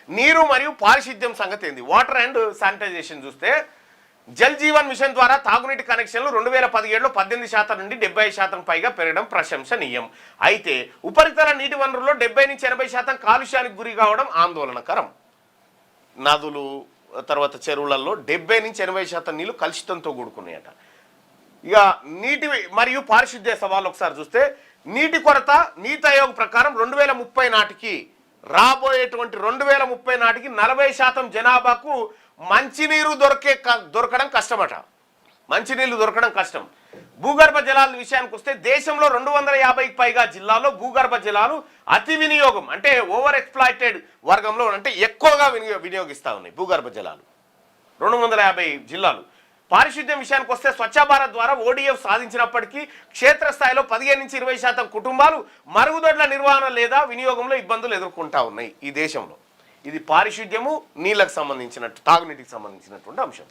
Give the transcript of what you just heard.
నీరు మరియు పారిశుద్ధ్యం సంగతి ఏంది? వాటర్ అండ్ శానిటైజేషన్ చూస్తే జల్ జీవన్ మిషన్ ద్వారా తాగునీటి కనెక్షన్లు 2017లో 18% నుండి 75% పైగా పెరగడం ప్రశంసనీయం. అయితే ఉపరితల నీటి వనరుల్లో 70 నుంచి 80% కాలుష్యానికి గురి కావడం ఆందోళనకరం. నదులు తర్వాత చెరువులలో 70 నుంచి 80% నీళ్లు కలుషితంతో కూడుకున్నాయట. ఇక నీటి మరియు పారిశుద్ధ్య సవాళ్ళు ఒకసారి చూస్తే నీటి కొరత నీతి ఆయోగ్ ప్రకారం 2030 నాటికి రాబోయేటువంటి 2030 నాటికి 40% జనాభాకు మంచినీరు దొరకడం కష్టమట. మంచినీళ్ళు దొరకడం కష్టం. భూగర్భ జలాల విషయానికి వస్తే దేశంలో 250కి పైగా జిల్లాల్లో భూగర్భ జలాలు అతి వినియోగం అంటే ఓవర్ ఎక్స్ప్లాయిటెడ్ వర్గంలో అంటే ఎక్కువగా వినియోగిస్తూ ఉన్నాయి భూగర్భ జలాలు 250 జిల్లాలు. పారిశుద్ధ్యం విషయానికి వస్తే స్వచ్ఛ భారత్ ద్వారా ఓడిఎఫ్ సాధించినప్పటికీ క్షేత్రస్థాయిలో 15 నుంచి 20% కుటుంబాలు మరుగుదొడ్ల నిర్వహణ లేదా వినియోగంలో ఇబ్బందులు ఎదుర్కొంటా ఉన్నాయి ఈ దేశంలో. ఇది పారిశుద్ధ్యము నీళ్ళకు సంబంధించినట్టు తాగునీటికి సంబంధించినటువంటి అంశం.